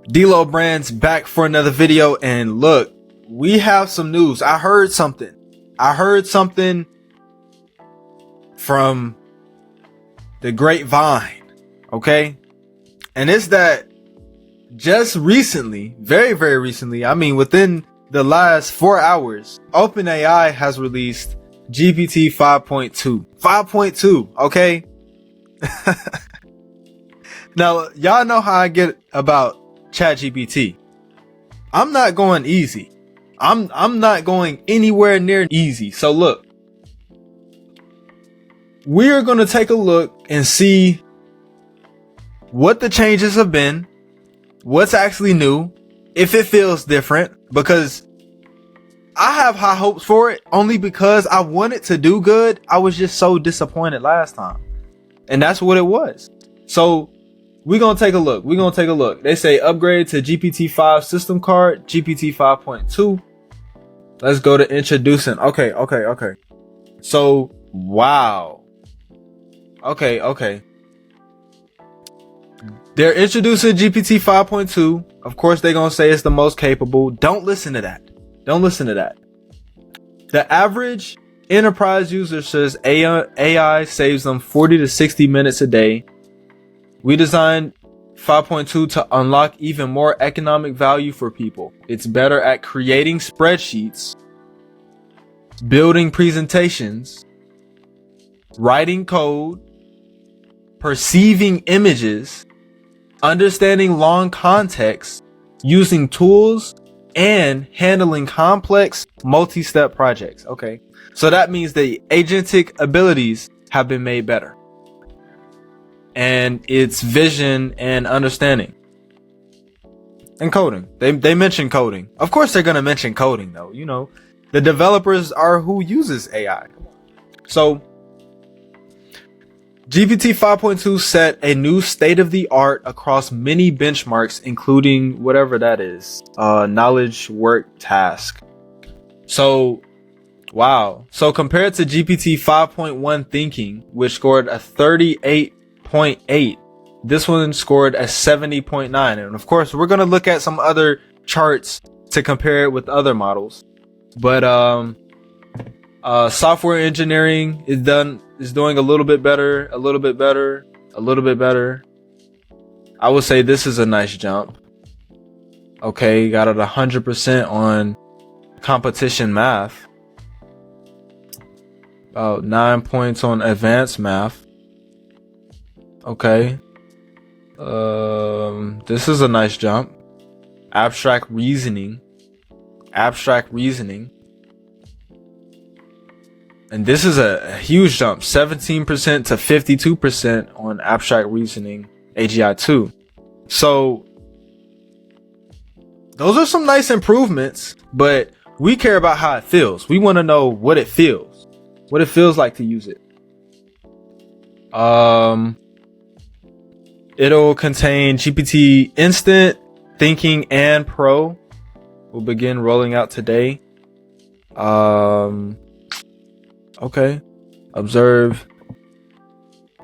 D-Lo Brands back for another video, and look, we have some news. I heard something from the grapevine, okay? And it's that just recently, very recently, I mean within the last 4 hours, OpenAI has released GPT 5.2. 5.2, okay? Now, y'all know how I get about ChatGPT. I'm not going easy. I'm not going anywhere near easy. So look, we're going to take a look and see what the changes have been, what's actually new, if it feels different, because I have high hopes for it only because I wanted to do good. I was just so disappointed last time. And that's what it was. So we're going to take a look. They say upgrade to GPT 5 system card, GPT 5.2. Let's go to introducing. Okay. So, wow. Okay. They're introducing GPT 5.2. Of course, they're going to say it's the most capable. Don't listen to that. The average enterprise user says AI saves them 40 to 60 minutes a day. We designed 5.2 to unlock even more economic value for people. It's better at creating spreadsheets, building presentations, writing code, perceiving images, understanding long context, using tools, and handling complex multi-step projects. Okay, so that means the agentic abilities have been made better, and its vision and understanding and coding. They mention coding. Of course they're gonna mention coding though. You know, the developers are who uses AI. So GPT 5.2 set a new state of the art across many benchmarks, including whatever that is, knowledge work task. So wow. So compared to GPT 5.1 thinking, which scored a 38.8, this one scored a 70.9. And of course, we're going to look at some other charts to compare it with other models. But software engineering is doing a little bit better. I would say this is a nice jump. Okay, got it 100% on competition math. About 9 points on advanced math. Okay. This is a nice jump. Abstract reasoning. And this is a huge jump, 17% to 52% on abstract reasoning, AGI 2. So those are some nice improvements, but we care about how it feels. We want to know what it feels like to use it. It'll contain GPT Instant, Thinking, and Pro. Will begin rolling out today. Okay. Observe.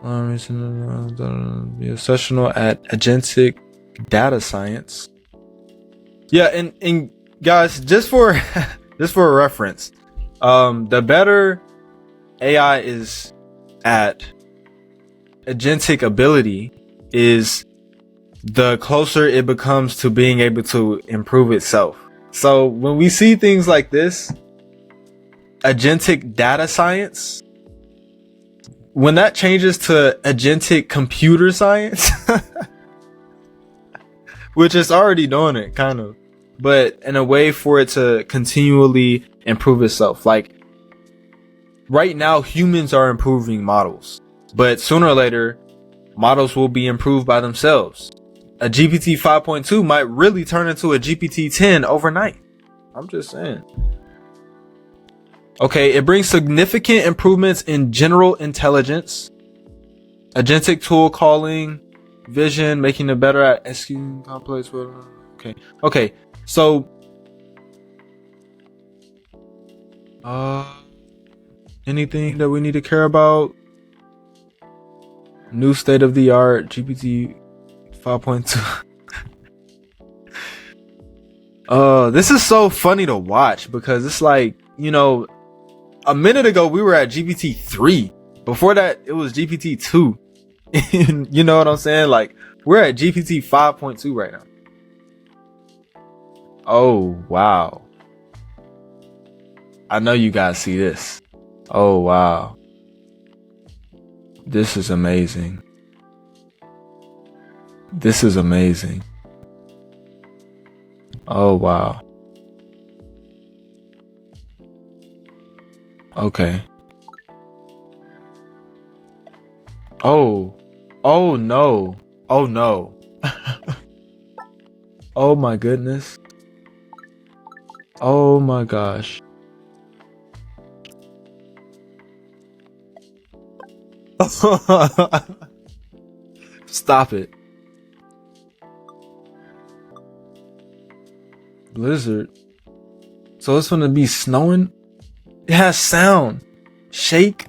Be a sessional at agentic data science. Yeah, and guys, just for a reference, the better AI is at agentic ability is the closer it becomes to being able to improve itself. So when we see things like this, agentic data science, when that changes to agentic computer science, which is already doing it kind of, but in a way for it to continually improve itself. Like right now, humans are improving models, but sooner or later, models will be improved by themselves. A GPT 5.2 might really turn into a GPT 10 overnight. I'm just saying. Okay, it brings significant improvements in general intelligence, agentic tool calling, vision, making it better at executing complex. Okay. So, anything that we need to care about? New state of the art, GPT 5.2. This is so funny to watch because it's like, you know, a minute ago we were at GPT 3. Before that, it was GPT 2. You know what I'm saying? Like, we're at GPT 5.2 right now. Oh, wow. I know you guys see this. Oh, wow. This is amazing. This is amazing. Oh, wow. Okay. Oh. Oh, no. Oh, no. Oh, my goodness. Oh, my gosh. Stop it. Blizzard. So it's gonna be snowing? It has sound. Shake.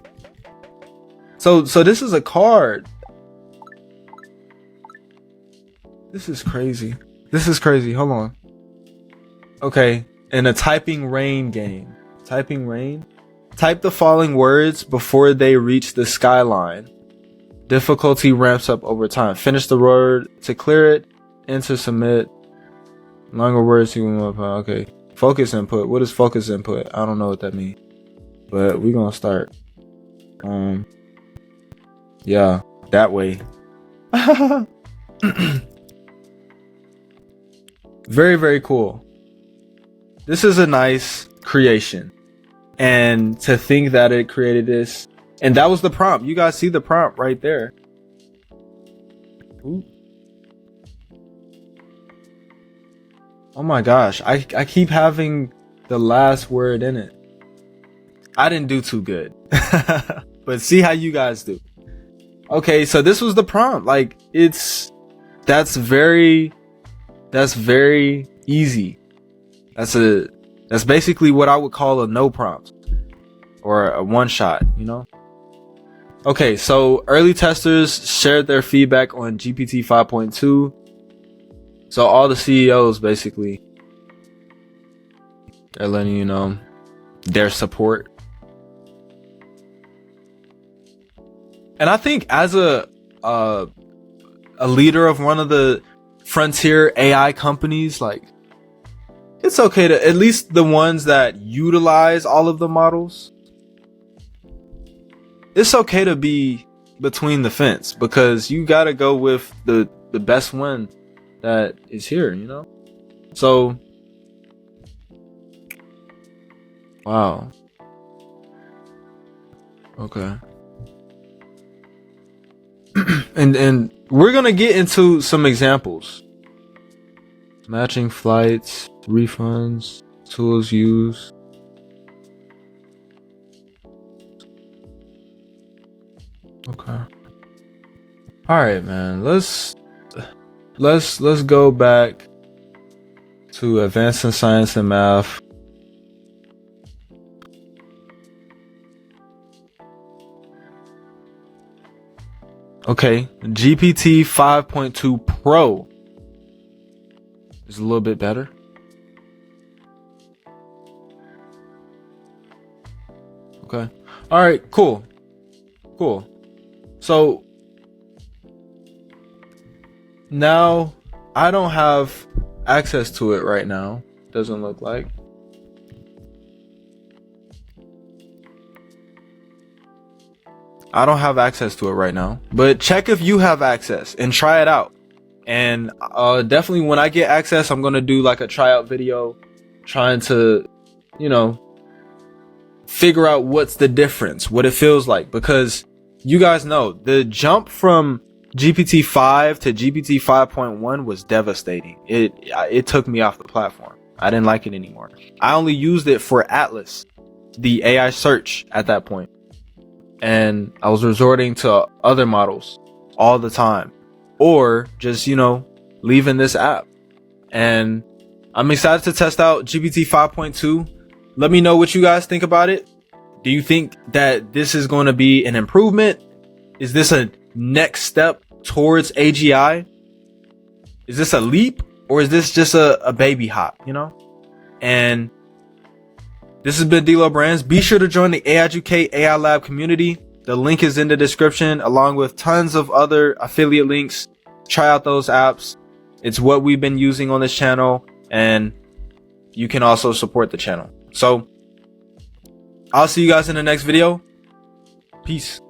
So this is a card. This is crazy. This is crazy. Hold on. Okay. In a typing rain game. Typing rain? Type the following words before they reach the skyline. Difficulty ramps up over time. Finish the word to clear it. Enter submit. Longer words you want. Okay. Focus input. What is focus input? I don't know what that means. But we're gonna start. Yeah, that way. Very, very cool. This is a nice creation. And to think that it created this. And that was the prompt. You guys see the prompt right there. Ooh. Oh my gosh. I keep having the last word in it. I didn't do too good. But see how you guys do. Okay, so this was the prompt. Like, that's very easy. That's basically what I would call a no prompt or a one shot, you know? Okay, so early testers shared their feedback on GPT 5.2. So all the CEOs basically, they're letting you know their support. And I think as a leader of one of the frontier AI companies, like, it's okay to, at least the ones that utilize all of the models, it's okay to be between the fence because you gotta go with the best one that is here, you know? So, wow. Okay. and we're gonna get into some examples. Matching flights, refunds, tools used. Okay. All right, man. Let's go back to advancing science and math. Okay, GPT 5.2 Pro is a little bit better. Okay. All right, cool. So now I don't have access to it right now. Doesn't look like. I don't have access to it right now, but check if you have access and try it out. And definitely when I get access, I'm going to do like a tryout video trying to, you know, figure out what's the difference, what it feels like, because you guys know the jump from GPT 5 to GPT 5.1 was devastating. It took me off the platform. I didn't like it anymore. I only used it for Atlas, the AI search at that point. And I was resorting to other models all the time, or just, you know, leaving this app. And I'm excited to test out GPT 5.2. Let me know what you guys think about it. Do you think that this is going to be an improvement? Is this a next step towards AGI? Is this a leap, Or is this just a baby hop, you know? And this has been D-Lo Brands. Be sure to join the AI Educate AI Lab community. The link is in the description, along with tons of other affiliate links. Try out those apps. It's what we've been using on this channel, and you can also support the channel. So I'll see you guys in the next video. Peace.